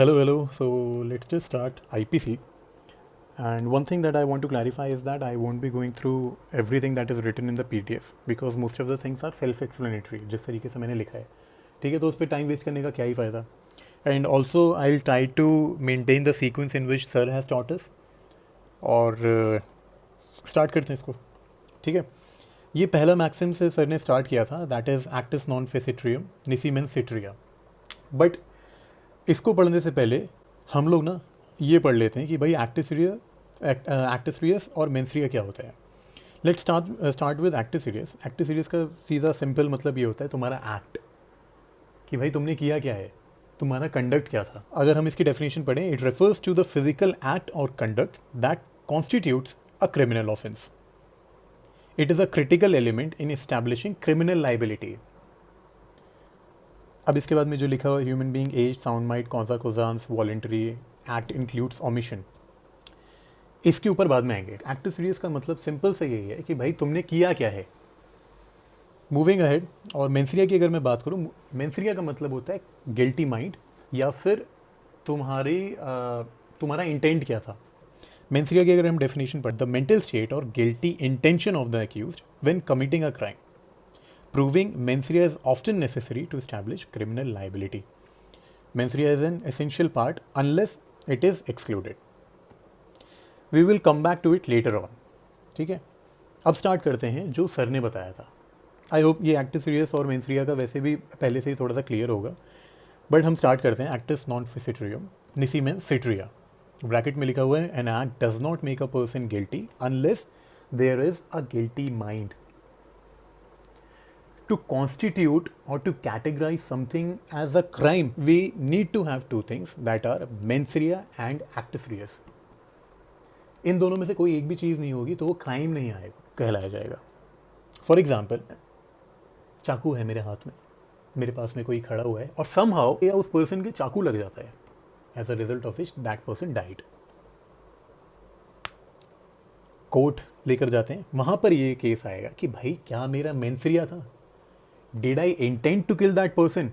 Hello. So let's just start IPC. And one thing that I want to clarify is that I won't be going through everything that is written in the PDF because most of the things are self-explanatory. जिस तरीके से मैंने लिखा है, ठीक है, तो उस पर टाइम वेस्ट करने का क्या ही फ़ायदा. And also I will try to maintain the sequence in which sir has taught us. और स्टार्ट करते हैं इसको. ठीक है, ये पहला मैक्सिम से सर ने स्टार्ट किया था, that is actus non फेसिट्रियम निसी main sit rea. But इसको पढ़ने से पहले हम लोग ना ये पढ़ लेते हैं कि भाई एक्टिस सीरियस और मेंस्ट्रिया क्या होता है. Let's start with actus reus. Actus reus का सीधा सिंपल मतलब ये होता है तुम्हारा एक्ट, कि भाई तुमने किया क्या है, तुम्हारा कंडक्ट क्या था. अगर हम इसकी डेफिनेशन पढ़ें, it refers to the physical act और conduct that constitutes a criminal offence. It is a critical element in establishing criminal liability. अब इसके बाद में जो लिखा हुआ human being as sound mind conscious conscious voluntary act includes omission, इसके ऊपर बाद में आएंगे. एक्टिव सीरियस का मतलब सिंपल से यही है कि भाई तुमने किया क्या है. Moving ahead. और मेंस्ट्रिया की अगर मैं बात करूँ, मेंस्ट्रिया का मतलब होता है गिल्टी माइंड, या फिर तुम्हारा इंटेंट क्या था. मेंस्ट्रिया की अगर हम डेफिनेशन पढ़, द मेंटल स्टेट और guilty intention of the accused when committing a crime. Proving menstruation is often necessary to establish criminal liability. Menstruation is an essential part unless it is excluded. We will come back to it later on. ठीक है, अब start करते हैं जो sir ने बताया था. I hope ये एक्टिस सीरियस और मेंस्ट्रिया का वैसे भी पहले से ही थोड़ा सा क्लियर होगा, बट हम स्टार्ट करते हैं. एक्टिस नॉन फेसिट्रियम निसी मेन सिट्रिया. ब्रैकेट में लिखा हुआ है, an act does not make a person guilty unless there is a guilty mind. To constitute or to categorize something as a crime, we need to have two things, that are mens rea and actus reus. इन दोनों में से कोई एक भी चीज़ नहीं होगी तो वो क्राइम नहीं आएगा, कहलाया जाएगा. फॉर एग्जाम्पल, चाकू है मेरे हाथ में, मेरे पास में कोई खड़ा हुआ है और समहाउ या उस पर्सन के चाकू लग जाता है, as a result of which that person died. Court लेकर जाते हैं, वहाँ पर ये केस आएगा कि भाई क्या मेरा मेंस rea था, did I intent to kill that person.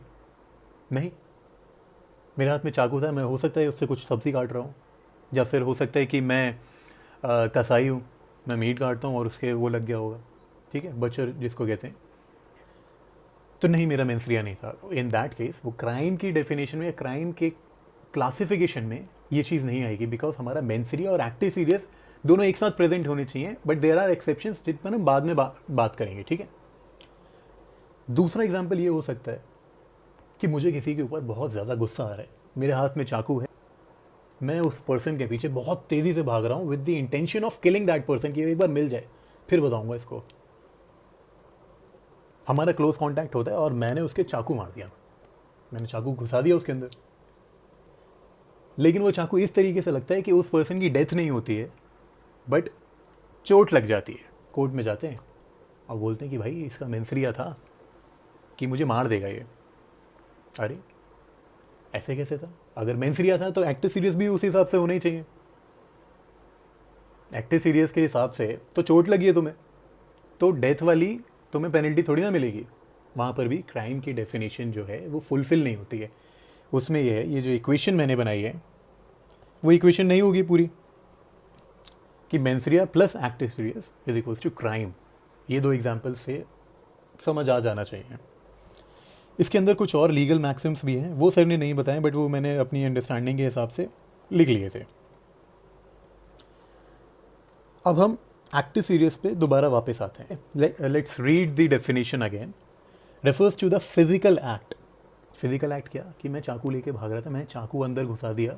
नहीं, मेरे हाथ में चाकू था, मैं हो सकता है उससे कुछ सब्ज़ी काट रहा हूँ, या फिर हो सकता है कि मैं कसाई हूँ, मैं मीट काटता हूँ और उसके वो लग गया होगा, ठीक है, बचर जिसको कहते हैं. तो नहीं, मेरा मेंस rea नहीं था. इन दैट केस वो क्राइम की डेफिनेशन में, क्राइम के क्लासिफिकेशन में ये चीज़ नहीं आएगी, बिकॉज हमारा मेंस rea और एक्टिव सीरियस दोनों एक साथ प्रेजेंट होने चाहिए. बट देयर आर एक्सेप्शंस जिन पर हम बाद में बात करेंगे. ठीक है, दूसरा एग्जाम्पल ये हो सकता है कि मुझे किसी के ऊपर बहुत ज़्यादा गुस्सा आ रहा है, मेरे हाथ में चाकू है, मैं उस पर्सन के पीछे बहुत तेज़ी से भाग रहा हूँ with the intention of killing that person, कि एक बार मिल जाए फिर बताऊँगा इसको. हमारा क्लोज कॉन्टैक्ट होता है और मैंने उसके चाकू मार दिया, मैंने चाकू घुसा दिया उसके अंदर. लेकिन वो चाकू इस तरीके से लगता है कि उस पर्सन की डेथ नहीं होती है, बट चोट लग जाती है. कोर्ट में जाते हैं और बोलते हैं कि भाई इसका मेंस rea था कि मुझे मार देगा ये. अरे ऐसे कैसे था, अगर मेंस rea था तो एक्टिव सीरियस भी उस हिसाब से होना ही चाहिए. एक्टिव सीरियस के हिसाब से तो चोट लगी है तुम्हें, तो डेथ वाली तुम्हें पेनल्टी थोड़ी ना मिलेगी. वहाँ पर भी क्राइम की डेफिनेशन जो है वो फुलफिल नहीं होती है. उसमें ये है, ये जो इक्वेशन मैंने बनाई है वो इक्वेशन नहीं होगी पूरी, कि मेंस rea प्लस एक्टिव सीरियस इज इक्वल्स टू क्राइम. ये दो एग्जाम्पल से समझ आ जाना चाहिए. इसके अंदर कुछ और लीगल मैक्सिम्स भी हैं, वो सर ने नहीं बताए, बट वो मैंने अपनी अंडरस्टैंडिंग के हिसाब से लिख लिए थे. अब हम एक्टिव सीरियस पे दोबारा वापस आते हैं. Let's read the definition again. Refers to the physical act. Physical act क्या, कि मैं चाकू लेके भाग रहा था, मैंने चाकू अंदर घुसा दिया,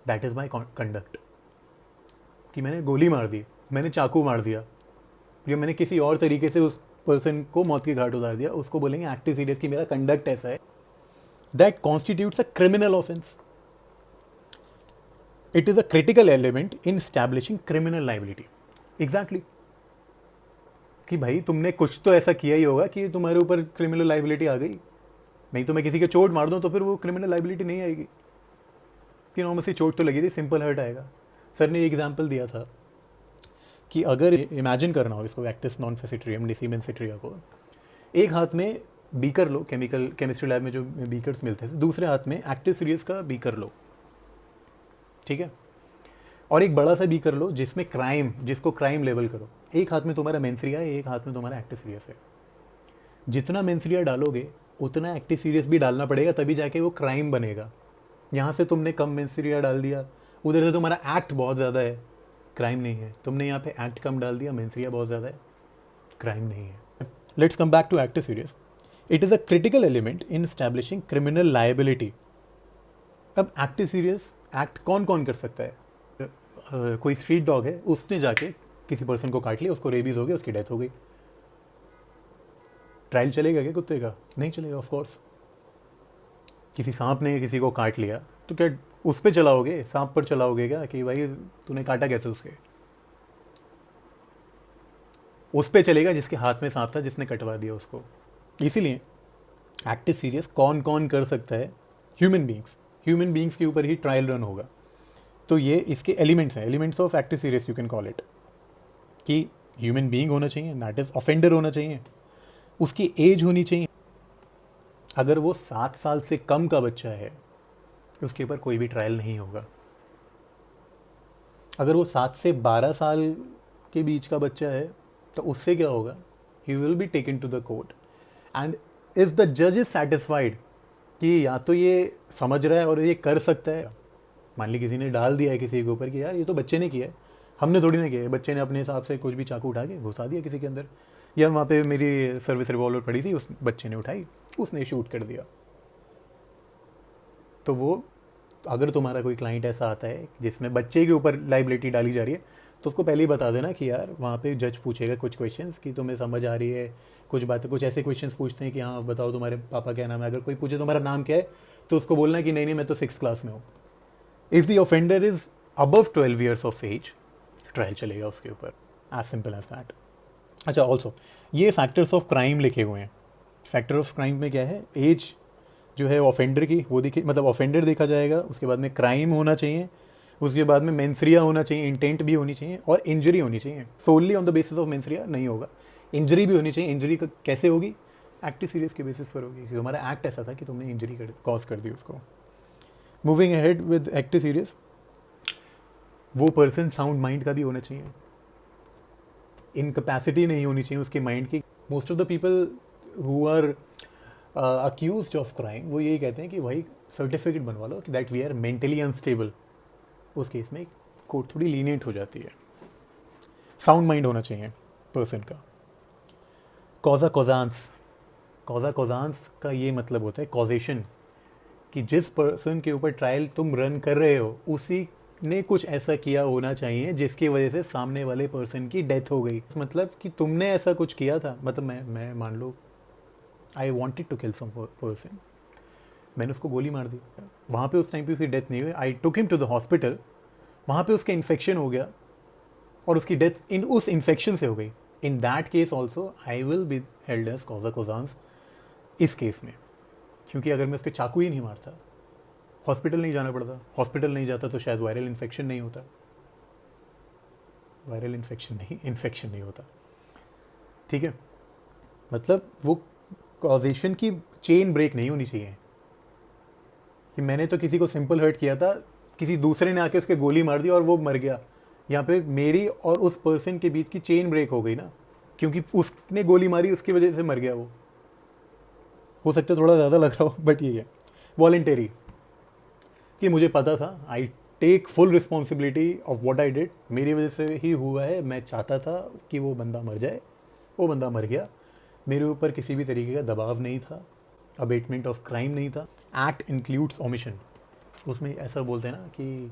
दैट इज़ माई कंडक्ट. कि मैंने गोली मार दी, मैंने चाकू मार दिया, या मैंने किसी और तरीके से उस पर्सन को मौत के घाट उतार दिया, उसको बोलेंगे एक्टिव सीरियस, कि मेरा कंडक्ट ऐसा है. That constitutes a criminal offence. It is a critical element in establishing criminal liability. Exactly, कि भाई तुमने कुछ तो ऐसा किया ही होगा कि तुम्हारे ऊपर क्रिमिनल लाइबिलिटी आ गई. नहीं तो मैं किसी के चोट मार दूँ तो फिर वो क्रिमिनल लाइबिलिटी नहीं आएगी, कि नॉर्मल सी चोट तो लगी थी, सिंपल हर्ट आएगा. सर ने एग्जाम्पल दिया था कि अगर इमेजिन करना हो इसको, एक्टिस नॉन फेसिट्रियम निसी मेन सिट्रिया को, एक हाथ में बीकर लो, केमिस्ट्री लैब में जो बीकर्स मिलते हैं, दूसरे हाथ में एक्टिव सीरियस का बीकर लो, ठीक है, और एक बड़ा सा बीकर लो जिसमें जिसको क्राइम लेवल करो। एक हाथ में तुम्हारा मेंसरिया है, एक हाथ में तुम्हारा एक्टिव सीरियस है। जितना मेंसरिया डालोगे उतना एक्टिव सीरियस भी डालना पड़ेगा, तभी जाके वो क्राइम बनेगा। यहाँ से तुमने कम मेंसरिया डाल दिया, उधर से तुम्हारा एक्ट बहुत ज़्यादा है, क्राइम नहीं है। तुमने यहाँ पे एक्ट कम डाल दिया, मेंसरिया बहुत ज़्यादा है, क्राइम नहीं है। लेट्स कम बैक टू एक्टिव सीरियस। It is a critical element in establishing criminal liability. अब एक्टिव सीरियस एक्ट कौन कौन कर सकता है? कोई स्ट्रीट डॉग है, उसने जाके किसी पर्सन को काट लिया, उसको रेबीज हो गया, उसकी डेथ हो गई, ट्रायल चलेगा क्या कुत्ते का? नहीं चलेगा ऑफ कोर्स। किसी सांप ने किसी को काट लिया तो क्या उस पर चलाओगे, सांप पर चलाओगे क्या कि भाई तूने काटा कैसे उसके? उस पे चलेगा जिसके हाथ में सांप था, जिसने कटवा दिया उसको। इसीलिए एक्टिव सीरियस कौन कौन कर सकता है? ह्यूमन बींग्स के ऊपर ही ट्रायल रन होगा। तो ये इसके एलिमेंट्स हैं, elements of active serious you can call it, कि ह्यूमन बीइंग होना चाहिए, दैट इज ऑफेंडर होना चाहिए, उसकी एज होनी चाहिए। अगर वो 7 साल से कम का बच्चा है उसके ऊपर कोई भी ट्रायल नहीं होगा। अगर वो 7 से 12 साल के बीच का बच्चा है तो उससे क्या होगा? He will be taken to the court, and if the जज इज सेटिस्फाइड कि या तो ये समझ रहा है और ये कर सकता है। मान ली किसी ने डाल दिया है किसी के ऊपर कि यार ये तो बच्चे ने किया है, हमने थोड़ी ना किया है, बच्चे ने अपने हिसाब से कुछ भी चाकू उठा के घुसा दिया किसी के अंदर, या वहाँ पे मेरी सर्विस रिवॉल्वर पड़ी थी, उस बच्चे ने उठाई, उसने शूट कर दिया। तो वो अगर तुम्हारा कोई क्लाइंट ऐसा आता है जिसमें बच्चे के ऊपर लाइबिलिटी डाली जा रही है, तो उसको पहले ही बता देना कि यार वहाँ पे जज पूछेगा कुछ क्वेश्चंस कि तुम्हें समझ आ रही है, कुछ बातें, कुछ ऐसे क्वेश्चंस पूछते हैं कि हाँ बताओ तुम्हारे पापा क्या नाम है। अगर कोई पूछे तुम्हारा नाम क्या है तो उसको बोलना कि नहीं मैं तो 6th क्लास में हूँ। If the offender is above 12 years of age, trial चलेगा उसके ऊपर, एज सिंपल एज दैट। अच्छा, ऑल्सो ये फैक्टर्स ऑफ क्राइम लिखे हुए हैं। फैक्टर ऑफ क्राइम में क्या है? एज जो है ऑफेंडर की वो दिखी, मतलब ऑफेंडर देखा जाएगा, उसके बाद में क्राइम होना चाहिए, उसके बाद में मेंसरिया होना चाहिए, इंटेंट भी होनी चाहिए, और इंजरी होनी चाहिए। So only on the basis of mens rea नहीं होगा, इंजरी भी होनी चाहिए। इंजरी कैसे होगी? एक्टिव सीरियस के बेसिस पर होगी कि तुम्हारा एक्ट ऐसा था कि तुमने इंजरी कॉज कर दी उसको। Moving ahead with active serious, वो पर्सन साउंड माइंड का भी होना चाहिए, इनकैपेसिटी नहीं होनी चाहिए उसके माइंड की। Most of the people who are accused of crime वो यही कहते हैं कि भाई सर्टिफिकेट बनवा लो कि that we are mentally unstable. उस केस में कोर्ट थोड़ी लीनियंट हो जाती है। साउंड माइंड होना चाहिए पर्सन का। कॉजा कॉजांस का ये मतलब होता है कॉजेशन, कि जिस पर्सन के ऊपर ट्रायल तुम रन कर रहे हो उसी ने कुछ ऐसा किया होना चाहिए जिसकी वजह से सामने वाले पर्सन की डेथ हो गई। मतलब कि तुमने ऐसा कुछ किया था, मतलब मैं मान लो I wanted to kill some person, मैंने उसको गोली मार दी, वहाँ पे उस टाइम पे उसकी डेथ नहीं हुई, I took him to the hospital, वहाँ पे उसका इन्फेक्शन हो गया और उसकी डेथ उस इन्फेक्शन से हो गई। In that case also I will be held as causa causans इस केस में, क्योंकि अगर मैं उसके चाकू ही नहीं मारता, हॉस्पिटल नहीं जाना पड़ता, हॉस्पिटल नहीं जाता तो शायद वायरल इन्फेक्शन नहीं होता, इन्फेक्शन नहीं होता। ठीक है, मतलब वो कॉजेशन की चेन ब्रेक नहीं होनी चाहिए कि मैंने तो किसी को सिंपल हर्ट किया था, किसी दूसरे ने आके उसके गोली मार दी और वो मर गया। यहाँ पे मेरी और उस पर्सन के बीच की चेन ब्रेक हो गई ना, क्योंकि उसने गोली मारी उसकी वजह से मर गया वो। हो सकता है थोड़ा ज़्यादा लग रहा हो, बट ये है वॉलेंटरी, कि मुझे पता था, I take full responsibility of what I did, मेरी वजह से ही हुआ है, मैं चाहता था कि वो बंदा मर जाए, वो बंदा मर गया, मेरे ऊपर किसी भी तरीके का दबाव नहीं था, अबेटमेंट ऑफ क्राइम नहीं था। एक्ट इंक्लूड्स ओमिशन, उसमें ऐसा बोलते हैं ना कि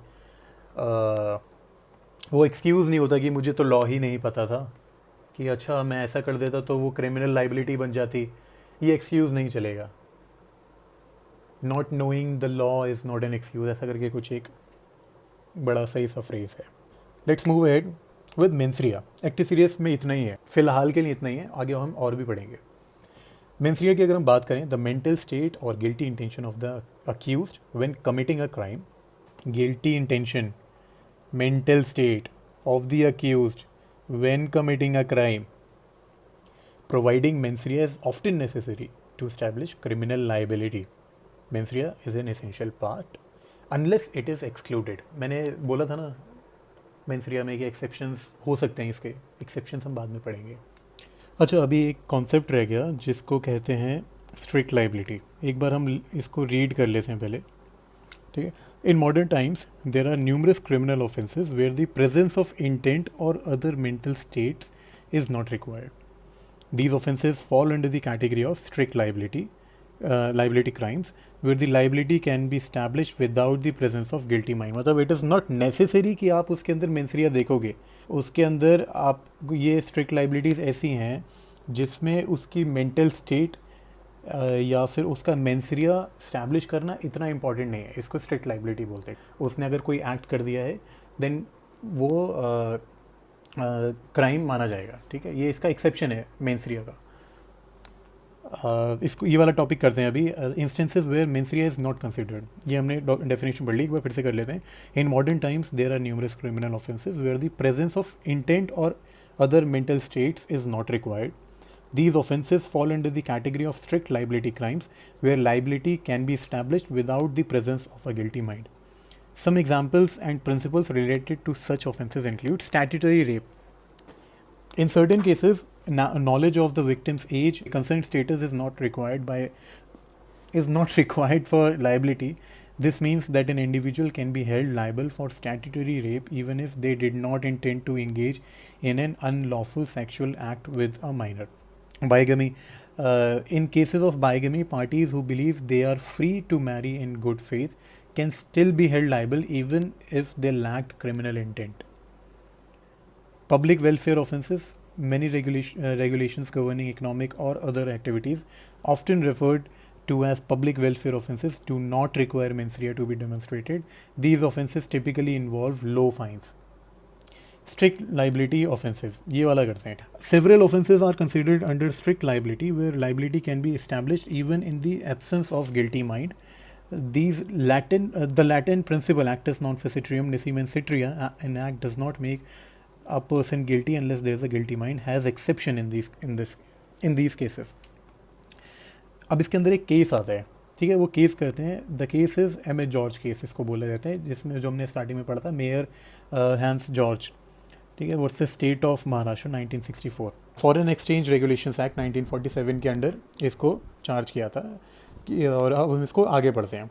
वो एक्सक्यूज़ नहीं होता कि मुझे तो लॉ ही नहीं पता था, कि अच्छा मैं ऐसा कर देता तो वो क्रिमिनल लाइबिलिटी बन जाती, ये एक्सक्यूज़ नहीं चलेगा। Not knowing the law is not an excuse, ऐसा करके कुछ एक बड़ा सही सा फ्रेज है। Let's move ahead with mens rea. Active serious में इतना ही है, फिलहाल के लिए इतना ही है, आगे हम और भी पढ़ेंगे। मेंसरिया की अगर हम बात करें, द मेंटल स्टेट और guilty intention of the accused when committing a crime. Guilty intention, mental state of the accused when committing a crime. Providing mensaria is often necessary to establish criminal liability. Mens rea is an essential part unless it is excluded. मैंने बोला था ना mains रिया में कि exceptions हो सकते हैं, इसके एक्सेप्शंस हम बाद में पढ़ेंगे. अच्छा, अभी एक कॉन्सेप्ट रह गया जिसको कहते हैं स्ट्रिक्ट लाइबिलिटी. एक बार हम इसको रीड कर लेते हैं पहले, ठीक है. In modern times there are numerous criminal offences where the presence of intent और other mental states is not required. These offences fall under the category of strict liability crimes, where the liability can be established without the presence of guilty mind. मतलब it is not necessary कि आप उसके अंदर mains रिया देखोगे. उसके अंदर आप ये strict liabilities ऐसी हैं जिसमें उसकी मेंटल स्टेट या फिर उसका मेंस रिया इस्टेब्लिश करना इतना इंपॉर्टेंट नहीं है. इसको स्ट्रिक्ट लाइबिलिटी बोलते हैं. उसने अगर कोई एक्ट कर दिया है देन वो क्राइम माना जाएगा, ठीक है. ये इसका एक्सेप्शन है मेंस रिया का. इसको ये वाला टॉपिक करते हैं अभी. Instances where mains Riya is not considered. ये हमने डेफिनेशन पढ़ ली, एक बार फिर से कर लेते हैं. In modern times there are numerous criminal offences where the presence of intent और other mental states is not required. These offences fall under the category of strict liability crimes, where liability can be established without the presence of a guilty mind. Some examples and principles related to such offences include statutory rape. In certain cases, knowledge of the victim's age, consent status is not required for liability. This means that an individual can be held liable for statutory rape even if they did not intend to engage in an unlawful sexual act with a minor. Bigamy. In cases of bigamy, parties who believe they are free to marry in good faith can still be held liable even if they lacked criminal intent. Public welfare offences. Many regulations governing economic or other activities, often referred to as public welfare offences, do not require mens rea to be demonstrated. These offences typically involve low fines. Strict liability offences, ये वाला करते हैं. Several offences are considered under strict liability, where liability can be established even in the absence of guilty mind. The Latin principle actus non facetium nisi mensitria, an act does not make a person guilty unless there is a guilty mind, has exception in these cases. अब इसके अंदर एक case आता है, ठीक है. वो case करते हैं. The case is M A George case इसको बोला जाता है, जिसमें जो हमने स्टार्टिंग में पढ़ा था, मेयर हैंस जॉर्ज, ठीक है. Versus state of Maharashtra 1964. Foreign exchange regulations act 1947 के अंडर इसको चार्ज किया था. और अब हम इसको आगे पढ़ते हैं.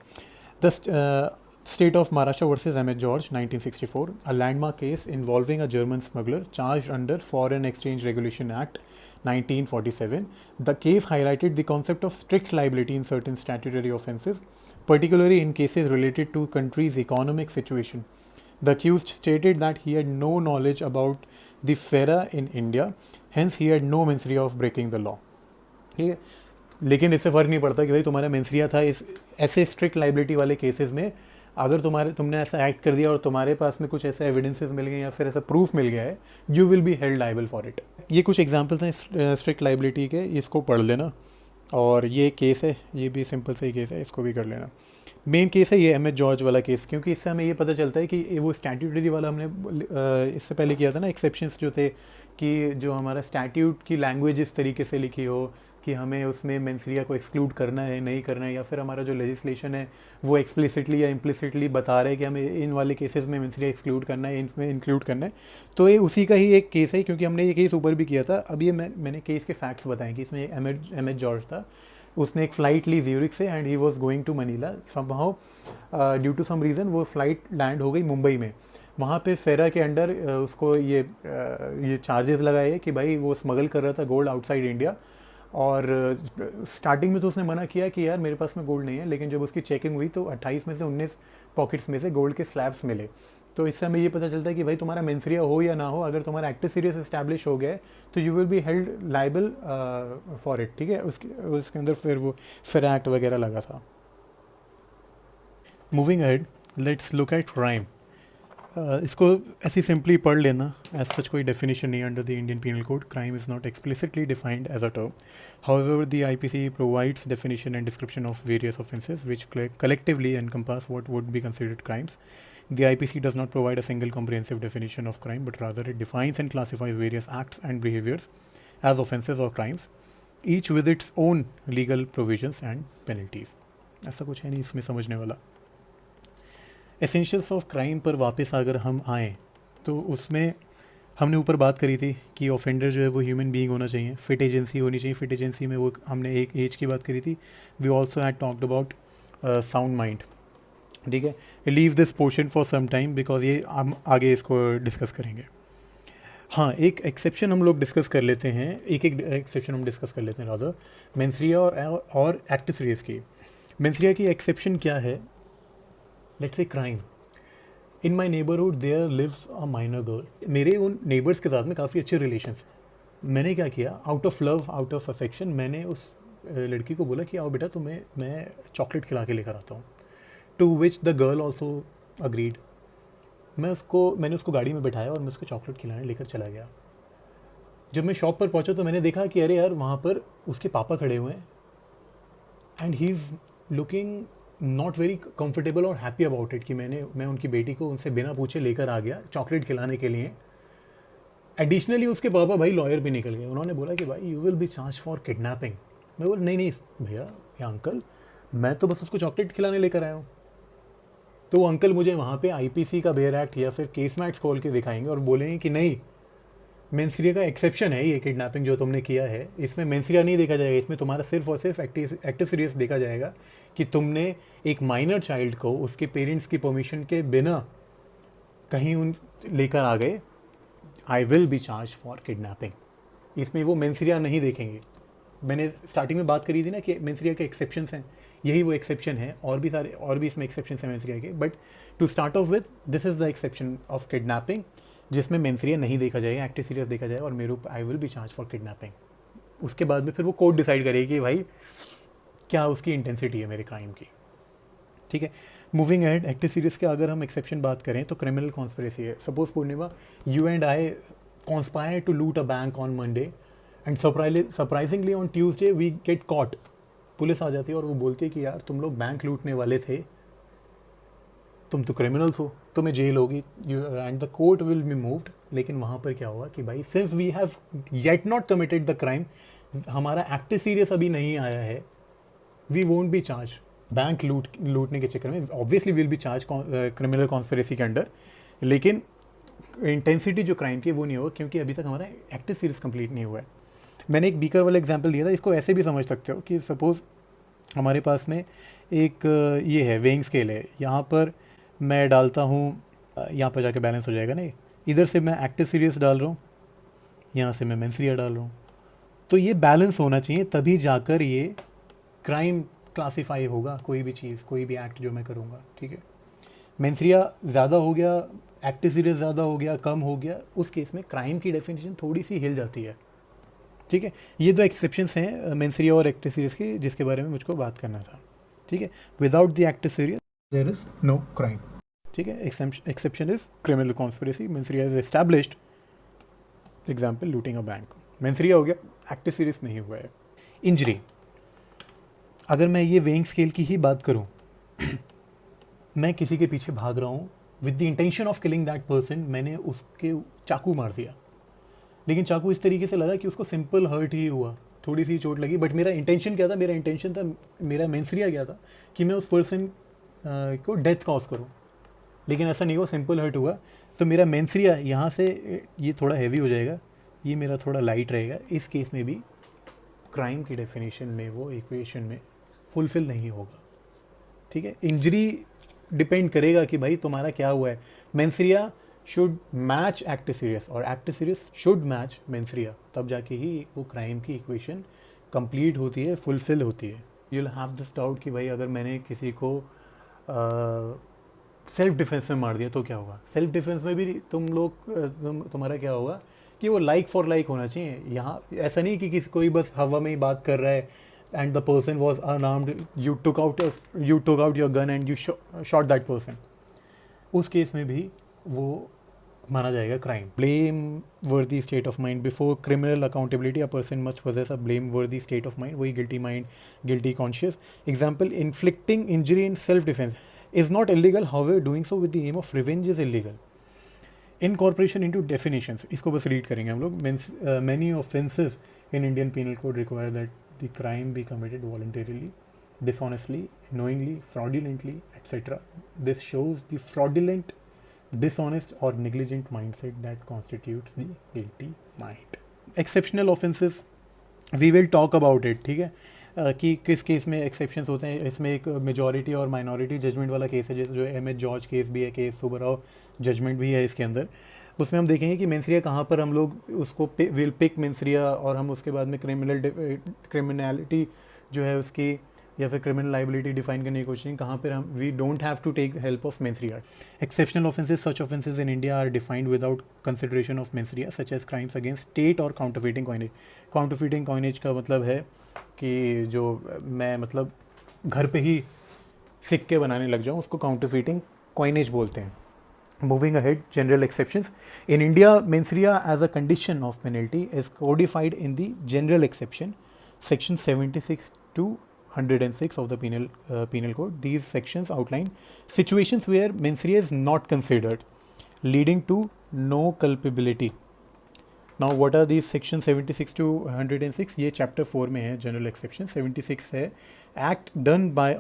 The state of Maharashtra versus M A George 1964, a landmark case involving a German smuggler charge under foreign exchange regulation act 1947. The case highlighted the concept of strict liability in certain statutory offences, particularly in cases related to country's economic situation. The accused stated that he had no knowledge about the FERA in India, hence he had no mens rea of breaking the law. ठीक है. लेकिन इससे फ़र्क नहीं पड़ता कि भाई तुम्हारा मेंस रिया था. इस ऐसे स्ट्रिक्ट लाइबिलिटी वाले केसेस में अगर तुमने ऐसा एक्ट कर दिया और तुम्हारे पास में कुछ ऐसे एविडेंसेस मिल गए या फिर ऐसा प्रूफ मिल गया है, you will be held liable for it. ये कुछ एग्जांपल्स हैं स्ट्रिक्ट लाइबिलिटी के, इसको पढ़ लेना. और ये केस है, ये भी सिंपल सा ही केस है, इसको भी कर लेना. मेन केस है ये एम एच जॉर्ज वाला केस, क्योंकि इससे हमें ये पता चलता है कि वो स्टैट्यूटरी वाला हमने इससे पहले किया था ना, एक्सेप्शंस जो थे कि जो हमारा स्टैट्यूट की लैंग्वेज इस तरीके से लिखी हो कि हमें उसमें मेंस रिया को एक्सक्लूड करना है नहीं करना है, या फिर हमारा जो लेजिस्लेशन है वो एक्सप्लिसिटली या इम्प्लिसिटली बता रहे हैं कि हमें इन वाले केसेस में मेंस रिया एक्सक्लूड करना है, इनमें इंक्लूड करना है. तो ये उसी का ही एक केस है, क्योंकि हमने ये केस ऊपर भी किया था. अब ये मैंने केस के फैक्ट्स बताए कि इसमें एम एच जॉर्ज था. उसने एक फ़्लाइट ली ज्यूरिक से and he was going to Manila. Somehow due to some reason वो फ़्लाइट लैंड हो गई मुंबई में. वहाँ पे फेरा के अंडर उसको ये चार्जेस लगाए कि भाई वो स्मगल कर रहा था गोल्ड आउटसाइड इंडिया. और स्टार्टिंग में तो उसने मना किया कि यार मेरे पास में गोल्ड नहीं है, लेकिन जब उसकी चेकिंग हुई तो 28 में से 19 पॉकेट्स में से गोल्ड के स्लैब्स मिले. तो इससे हमें ये पता चलता है कि भाई तुम्हारा मेंस रिया हो या ना हो, अगर तुम्हारा एक्टिव सीरियस इस्टेब्लिश हो गया है तो you will be held liable for it. ठीक है. उसके अंदर फिर वो फिर एक्ट वगैरह लगा था. Moving ahead, let's look at crime. इसको ऐसी सिंपली पढ़ लेना. एज सच कोई डेफिनेशन नहीं under the Indian penal code. Crime is not explicitly defined as a term. However the IPC provides definition and description of various offences which collectively encompass what would be considered crimes. The IPC does not provide a single comprehensive definition of crime, but rather it defines and classifies various acts and behaviors as offences or crimes. Each with its own legal provisions and penalties. ऐसा कुछ है नहीं इसमें समझने वाला. Essentials of crime पर वापस अगर हम आएँ तो उसमें हमने ऊपर बात करी थी कि ऑफेंडर जो है वो ह्यूमन बीइंग होना चाहिए, फिट एजेंसी होनी चाहिए. फिट एजेंसी में वो हमने एक एज की बात करी थी. We also had talked about sound mind. ठीक है, leave this portion for some time because ये हम आगे इसको डिस्कस करेंगे. हाँ, एक एक्सेप्शन हम लोग डिस्कस कर लेते हैं, एक एक्सेप्शन हम डिस्कस कर लेते हैं रादर, मेंसरिया और एक्ट सीरीज की. मेंसरिया की एक्सेप्शन क्या है? Let's say crime. In my neighbourhood there lives a minor girl. मेरे उन नेबर्स के साथ में काफ़ी अच्छे रिलेशंस. मैंने क्या किया, out of love, out of affection, मैंने उस लड़की को बोला कि आओ बेटा तुम्हें मैं चॉकलेट खिला के लेकर आता हूँ. To which the girl also agreed. मैंने उसको गाड़ी में बैठाया और मैं उसको चॉकलेट खिलाने लेकर चला गया. जब मैं शॉप पर पहुंचा तो मैंने देखा कि अरे यार वहाँ पर उसके पापा खड़े हुए हैं and he is looking not very comfortable और हैप्पी अबाउट इट कि मैं उनकी बेटी को उनसे बिना पूछे लेकर आ गया चॉकलेट खिलाने के लिए. एडिशनली उसके पापा भाई लॉयर भी निकल गए. उन्होंने बोला कि भाई you will be charge for kidnapping. मैं बोला नहीं भैया या अंकल, मैं तो बस उसको चॉकलेट खिलाने लेकर आया हूँ. तो वो अंकल मुझे वहाँ पे आईपीसी का बेयर एक्ट या फिर केस मैट्स खोल के दिखाएंगे और बोलेंगे कि नहीं, मेंसरिया का एक्सेप्शन है ये किडनैपिंग जो तुमने किया है, इसमें मेंसरिया नहीं देखा जाएगा, इसमें तुम्हारा सिर्फ और सिर्फ एक्टिव सीरियस देखा जाएगा कि तुमने एक माइनर चाइल्ड को उसके पेरेंट्स की परमिशन के बिना कहीं उन लेकर आ गए. आई will be charge for kidnapping. इसमें वो मेंसरिया नहीं देखेंगे. मैंने स्टार्टिंग में बात करी थी ना कि मेंसरिया के एक्सेप्शंस हैं, यही वो एक्सेप्शन है. और भी इसमें एक्सेप्शंस हैं मेंसरिया के. But to start off with, this is the exception of kidnapping जिसमें मेंसरिया नहीं देखा जाएगा, एक्टिव सीरियस देखा जाएगा और मेरे ऊपर आई will be charge for kidnapping. उसके बाद में फिर वो कोर्ट डिसाइड करेगी कि भाई क्या उसकी इंटेंसिटी है मेरे क्राइम की. ठीक है, मूविंग एहेड. एक्टिव सीरियस के अगर हम एक्सेप्शन बात करें तो क्रिमिनल कॉन्स्पिरेसी है. Suppose Purnima, you and I conspire to loot a bank on Monday and surprisingly on Tuesday we get caught. Police आ जाती है और वो बोलती है कि यार तुम लोग बैंक लूटने वाले थे, तुम तो क्रिमिनल्स हो, तुम्हें जेल होगी and the court will be moved. लेकिन वहाँ पर क्या हुआ कि भाई since we have yet not committed the crime, हमारा एक्टिव सीरियस अभी नहीं आया है, we won't be charge. Bank लूटने के चक्कर में obviously will be charge criminal conspiracy के अंडर, लेकिन इंटेंसिटी जो क्राइम की वो नहीं होगा क्योंकि अभी तक हमारा एक्टिव सीरीज कंप्लीट नहीं हुआ है. मैंने एक बीकर वाला एग्जांपल दिया था, इसको ऐसे भी समझ सकते हो कि सपोज़ हमारे पास में एक ये है वेइंग स्केल है. यहाँ पर मैं डालता हूँ, यहाँ पर जाके बैलेंस हो जाएगा ना. इधर से मैं एक्टिव सीरीज डाल रहा हूँ, यहाँ से मैं मेंसरिया डाल रहा हूँ. तो ये बैलेंस होना चाहिए, तभी जाकर ये क्राइम क्लासीफाई होगा. कोई भी चीज़, कोई भी एक्ट जो मैं करूँगा. ठीक है, मेंसरिया ज़्यादा हो गया, एक्टिव सीरीज ज़्यादा हो गया, कम हो गया, उस केस में क्राइम की डेफिनेशन थोड़ी सी हिल जाती है. ठीक है, ये दो एक्सेप्शंस हैं मेंसरिया और एक्टिव सीरीज की जिसके बारे में मुझको बात करना था. ठीक है, विदाउट द एक्टिव सीरीज देयर इज नो क्राइम. ठीक है, exception is criminal conspiracy. Mens rea is established, example looting a bank. Mens rea हो गया, एक्टिव सीरीज नहीं हुआ है. इंजरी, अगर मैं ये वेइंग स्केल की ही बात करूँ, मैं किसी के पीछे भाग रहा हूँ with the intention of killing that person, मैंने उसके चाकू मार दिया, लेकिन चाकू इस तरीके से लगा कि उसको सिंपल हर्ट ही हुआ, थोड़ी सी चोट लगी. बट मेरा इंटेंशन क्या था? मेरा इंटेंशन था, मेरा मेंसरिया क्या था कि मैं उस पर्सन को डेथ कॉज करूं. लेकिन ऐसा नहीं हुआ, सिंपल हर्ट हुआ. तो मेरा मेंसरिया यहाँ से ये थोड़ा हैवी हो जाएगा, ये मेरा थोड़ा लाइट रहेगा. इस केस में भी क्राइम की डेफिनेशन में वो इक्वेशन में फुलफिल नहीं होगा. ठीक है, इंजरी डिपेंड करेगा कि भाई तुम्हारा क्या हुआ है. Mens rea should match actus reus और actus reus should match mens rea, तब जाके ही वो क्राइम की इक्वेशन कंप्लीट होती है, फुलफिल होती है. You will have this doubt कि भाई अगर मैंने किसी को सेल्फ डिफेंस में मार दिया तो क्या होगा. सेल्फ डिफेंस में भी तुम्हारा क्या होगा कि वो लाइक फॉर लाइक होना चाहिए. यहाँ ऐसा नहीं कि किसी कोई बस हवा में ही बात कर रहा है and the person was unarmed, you took out your gun and you shot that person. उस केस में भी वो माना जाएगा crime. Blameworthy state of mind. Before criminal accountability a person must possess a blameworthy state of mind. वही guilty mind, guilty conscious. Example, inflicting injury in self defence is not illegal, however doing so with the aim of revenge is illegal. Incorporation into definitions, इसको बस read करेंगे हम लोग. Many offences in Indian Penal Code require that the crime be committed voluntarily, dishonestly, knowingly, fraudulently, etc. This shows the fraudulent, dishonest or negligent mindset that constitutes the guilty mind. Exceptional offenses, we will talk about it, ठीक है, कि किस case में exceptions होते हैं. इसमें एक majority और माइनॉरिटी जजमेंट वाला केस है, जैसे जो एम एच जॉर्ज केस भी है, केस सुब्बाराव जजमेंट भी है इसके अंदर. उसमें हम देखेंगे कि मेंसरिया कहाँ पर हम लोग उसको विल पिक मेंसरिया, और हम उसके बाद में क्रिमिनलिटी जो है उसकी या फिर क्रिमिनल लाइबिलिटी डिफाइन करने की कोशिश, कहाँ पर हम we don't have to take help of mens rea. Exceptional offences, such offences in India are defined without consideration of mens rea, such as crimes against state और काउंटरफीटिंग कॉइनेज. काउंटरफीटिंग कॉइनेज का मतलब है कि जो मैं मतलब घर पे ही सिक्के बनाने लग जाऊँ, उसको काउंटरफीटिंग कॉइनेज बोलते हैं. Moving ahead, general exceptions. In India, mensria as a condition of penalty is codified in the general exception, section 76 to 106 of the penal code. These sections outline situations where mensria is not considered, leading to no culpability. Now, what are these sections 76 to 106? ये chapter 4 में है general exception. 76 है act done by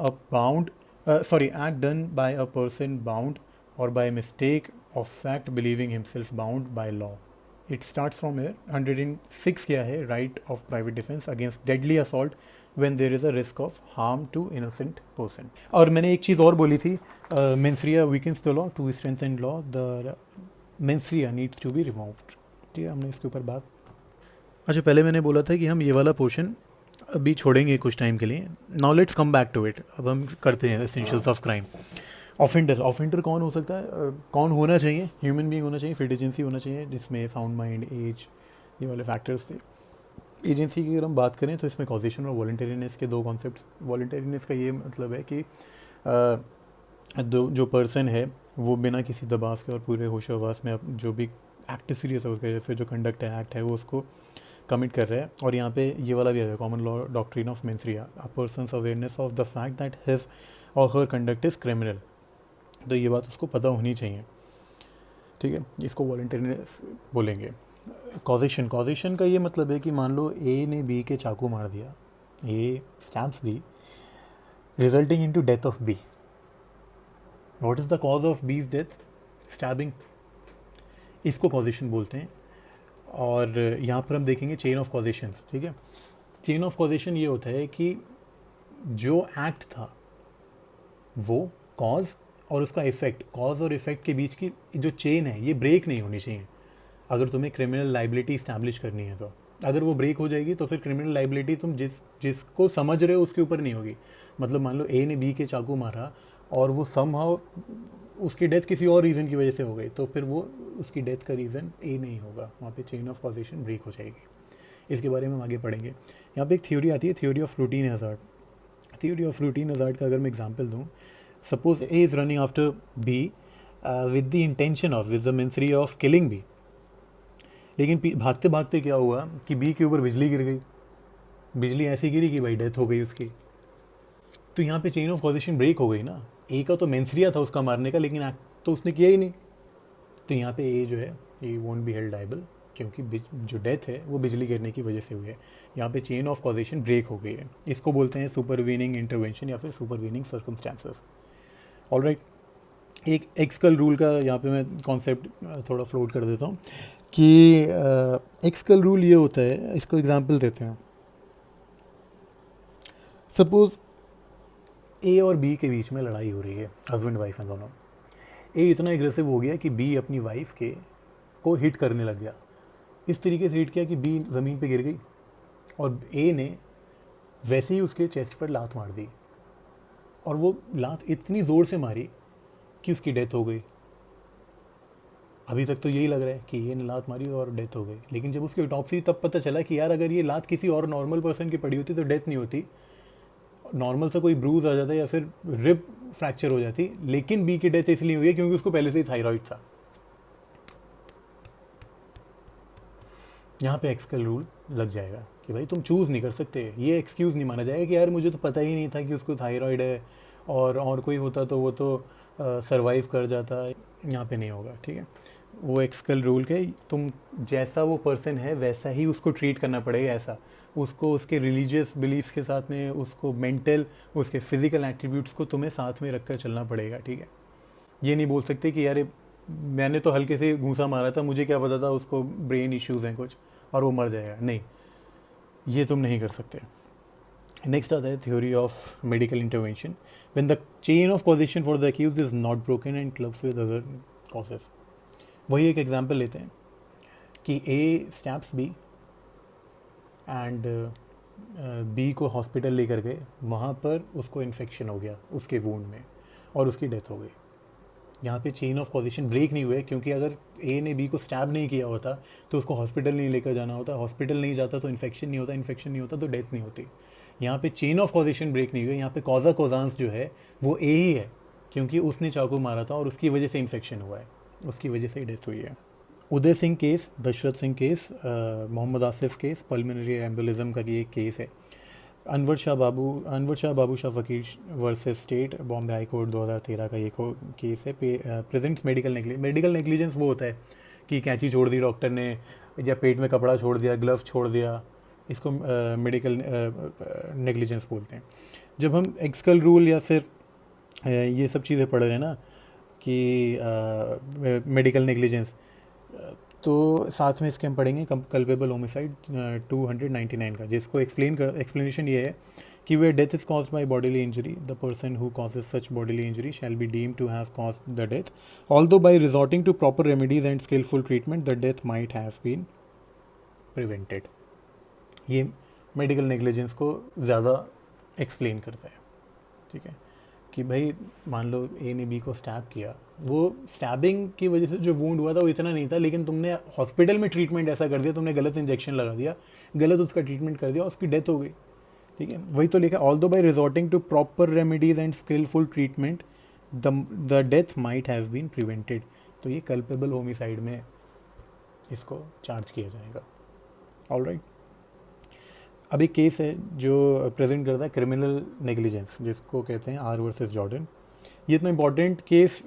a person bound or by mistake of fact believing himself bound by law. It starts from here. 106 क्या है, right of private defense against deadly assault when there is a risk of harm to innocent person. और मैंने एक चीज़ और बोली थी, mens rea weakens the law, to strengthen law the mens rea needs to be removed. ठीक है, हमने इसके ऊपर बात. अच्छा, पहले मैंने बोला था कि हम ये वाला पोर्शन अभी छोड़ेंगे कुछ टाइम के लिए. Now let's come back to it. अब हम करते हैं एसेंशियल्स ऑफ क्राइम. ऑफेंडर कौन हो सकता है, कौन होना चाहिए, ह्यूमन बीइंग होना चाहिए, फिट एजेंसी होना चाहिए, जिसमें साउंड माइंड, एज, ये वाले फैक्टर्स थे. एजेंसी की अगर हम बात करें तो इसमें कॉजेशन और वॉलंटरीनेस के दो कॉन्सेप्ट. वॉलंटरीनेस का ये मतलब है कि जो पर्सन है वो बिना किसी दबाव के और पूरे होश हवास में जो भी एक्ट सीरियस है उसका या फिर जो कंडक्ट है, एक्ट है, वो उसको कमिट कर रहा है. और यहाँ पे ये वाला भी है common law doctrine of mens rea, a persons awareness of the fact that his और हर कंडक्ट इज़ क्रिमिनल. तो ये बात उसको पता होनी चाहिए, ठीक है, इसको वॉलंटरीनेस बोलेंगे. कॉजेशन का ये मतलब है कि मान लो ए ने बी के चाकू मार दिया, A stabs B resulting into death of B. What is the cause of B's death? Stabbing. इसको कॉजेशन बोलते हैं. और यहाँ पर हम देखेंगे चेन ऑफ कॉजेशन, ठीक है. चेन ऑफ कॉजेशन ये होता है कि जो एक्ट था वो कॉज और उसका इफेक्ट, कॉज और इफेक्ट के बीच की जो चेन है ये ब्रेक नहीं होनी चाहिए. अगर तुम्हें क्रिमिनल लाइबिलिटी इस्टेब्लिश करनी है तो अगर वो ब्रेक हो जाएगी तो फिर क्रिमिनल लाइबिलिटी तुम जिसको समझ रहे हो उसके ऊपर नहीं होगी. मतलब मान लो ए ने बी के चाकू मारा और वो समहाउ उसकी डेथ किसी और रीज़न की वजह से हो गई, तो फिर वो उसकी डेथ का रीज़न ए नहीं होगा, वहाँ पे चेन ऑफ कॉजेशन ब्रेक हो जाएगी. इसके बारे में हम आगे पढ़ेंगे. यहाँ पे एक थ्योरी आती है, theory of routine hazard. Theory of routine hazard का अगर मैं एग्जांपल दूँ, suppose A is running after B with the intention of, with the mens rea of killing B. लेकिन भागते भागते क्या हुआ कि बी के ऊपर बिजली गिर गई. बिजली ऐसी गिरी कि भाई डेथ हो गई उसकी. तो यहाँ पे चेन ऑफ कॉजेशन ब्रेक हो गई ना. ए का तो मेंसरिया था उसका मारने का, लेकिन एक्ट तो उसने किया ही नहीं. तो यहाँ पे ए जो है ये वोंट बी हेल्ड लायबल, क्योंकि जो डेथ है वो बिजली गिरने की वजह से हुई है. यहाँ पे चेन ऑफ कॉजेशन ब्रेक हो गई है. इसको बोलते हैं सुपरवीनिंग इंटरवेंशन या फिर सुपरवीनिंग सर्कमस्टांसेस. ऑलराइट, एक एक्सकल रूल का यहाँ पे मैं कॉन्सेप्ट थोड़ा फ्लोट कर देता हूँ कि एक्सकल रूल ये होता है, इसको एग्जांपल देते हैं. सपोज ए और बी के बीच में लड़ाई हो रही है, हस्बैंड वाइफ हैं दोनों. ए इतना एग्रेसिव हो गया कि बी अपनी वाइफ को हिट करने लग गया. इस तरीके से हिट किया कि बी ज़मीन पे गिर गई और ए ने वैसे ही उसके चेस्ट पर लात मार दी. और वो लात इतनी ज़ोर से मारी कि उसकी डेथ हो गई. अभी तक तो यही लग रहा है कि ये ने लात मारी और डेथ हो गई, लेकिन जब उसकी ऑटोप्सी तब पता चला कि यार अगर ये लात किसी और नॉर्मल पर्सन की पड़ी होती तो डेथ नहीं होती, नॉर्मल सा कोई ब्रूज आ जाता या फिर रिब फ्रैक्चर हो जाती. लेकिन बी की डेथ इसलिए हुई है क्योंकि उसको पहले से ही थायराइड था. यहाँ पे एक्सकल रूल लग जाएगा कि भाई तुम चूज़ नहीं कर सकते. ये एक्सक्यूज़ नहीं माना जाएगा कि यार मुझे तो पता ही नहीं था कि उसको थायराइड है और कोई होता तो वो तो सरवाइव कर जाता. यहाँ पे नहीं होगा, ठीक है. वो एक्सकल रूल के, तुम जैसा वो पर्सन है वैसा ही उसको ट्रीट करना पड़ेगा, ऐसा उसको उसके रिलीजियस बिलीफ्स के साथ में, उसको मेंटल, उसके फिजिकल एट्रीब्यूट्स को तुम्हें साथ में रखकर चलना पड़ेगा, ठीक है। ये नहीं बोल सकते कि यार मैंने तो हल्के से घूंसा मारा था, मुझे क्या पता था उसको ब्रेन इश्यूज हैं कुछ और वो मर जाएगा, नहीं, ये तुम नहीं कर सकते। नेक्स्ट आता है theory of medical intervention. When the chain of causation for the accused is not broken and clubs with other causes. वही एक एग्जांपल लेते हैं कि ए स्टैप्स बी एंड बी को हॉस्पिटल लेकर गए, वहाँ पर उसको इन्फेक्शन हो गया उसके वूंड में और उसकी डेथ हो गई। यहाँ पे चेन ऑफ कॉजेशन ब्रेक नहीं हुए, क्योंकि अगर ए ने बी को स्टैब नहीं किया होता तो उसको हॉस्पिटल नहीं लेकर जाना होता, हॉस्पिटल नहीं जाता तो इन्फेक्शन नहीं होता, इन्फेक्शन नहीं होता तो डेथ नहीं होती। यहाँ पे चेन ऑफ कॉजेशन ब्रेक नहीं हुई, यहाँ पे कॉजा कॉजांस जो है वो ए ही है, क्योंकि उसने चाकू मारा था और उसकी वजह से इन्फेक्शन हुआ है, उसकी वजह से ही डेथ हुई है। Uday Singh case, Dashrath Singh case, Mohammad Asif case, pulmonary embolism का ये एक केस है। अनवर शाह बाबू शाह फकीर versus state, Bombay high court 2013 का ये केस है। प्रेजेंट्स मेडिकल नेग्लिजेंस वो होता है कि कैंची छोड़ दी डॉक्टर ने, या पेट में कपड़ा छोड़ दिया, ग्लव्स छोड़ दिया, इसको मेडिकल नेग्लिजेंस बोलते हैं। जब हम एक्सकल रूल या फिर ये सब चीज़ें पढ़ रहे हैं ना कि मेडिकल नेग्लिजेंस, तो साथ में इसके हम पढ़ेंगे कल्पेबल होमिसाइड 299 का, जिसको एक्सप्लेनेशन ये है कि where death is caused by bodily injury, the person who causes such bodily injury shall be deemed to have caused the death, although by resorting to proper remedies and skillful treatment the death might have been prevented। ये medical negligence को ज़्यादा explain करता है, ठीक है, कि भाई मान लो ए ने बी को स्टैब किया, वो स्टैबिंग की वजह से जो वूंड हुआ था वो इतना नहीं था, लेकिन तुमने हॉस्पिटल में ट्रीटमेंट ऐसा कर दिया, तुमने गलत इंजेक्शन लगा दिया, गलत उसका ट्रीटमेंट कर दिया, उसकी डेथ हो गई, ठीक है। वही तो लिखा, although by resorting to proper remedies and skilful treatment the death might have been prevented. तो ये कल्पेबल होमिसाइड में इसको चार्ज किया जाएगा। ऑलराइट, अब एक केस है जो प्रेजेंट करता है क्रिमिनल नेग्लिजेंस, जिसको कहते हैं आर वर्सेस जॉर्डन। ये इतना इंपॉर्टेंट केस,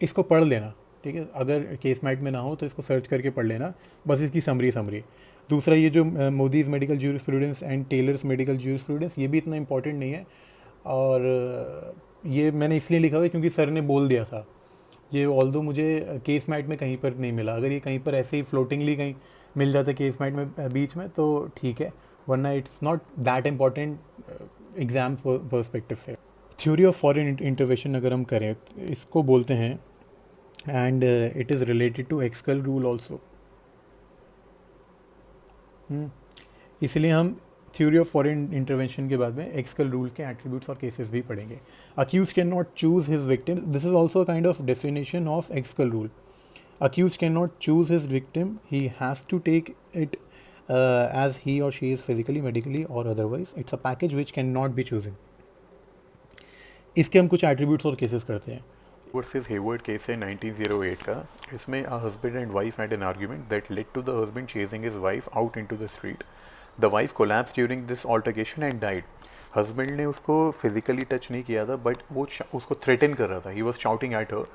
इसको पढ़ लेना, ठीक है, अगर केस मैट में ना हो तो इसको सर्च करके पढ़ लेना, बस इसकी समरी। दूसरा ये जो Modi's medical jurisprudence and Taylor's medical jurisprudence, ये भी इतना इंपॉर्टेंट नहीं है, और ये मैंने इसलिए लिखा हुआ है क्योंकि सर ने बोल दिया था ये, ऑल्दो मुझे केस मैट में कहीं पर नहीं मिला, अगर ये कहीं पर ऐसे ही फ्लोटिंगली कहीं मिल जाता केस मैट में बीच में तो ठीक है, वरना it's not that important exam perspective से। थ्योरी ऑफ फॉरेन इंटरवेंशन अगर हम करें, इसको बोलते हैं, and it is related to eggshell rule also. इसलिए हम थ्योरी ऑफ फॉरेन इंटरवेंशन के बाद में एक्सकल रूल के एट्रीब्यूट्स और केसेस भी पढ़ेंगे। Accused can not choose his victim, this is also kind of definition of eggshell rule. Accused can not choose his victim, he has to take it as he or she is physically, medically or otherwise. It's a package which cannot be chosen. इसके हम कुछ attributes और cases करते हैं। Versus Hayward case है 1908 का। इसमें a husband and wife had an argument that led to the husband chasing his wife out into the street. The wife collapsed during this altercation and died. Husband ने उसको physically touch नहीं किया था, but वो उसको threaten कर रहा था, he was shouting at her,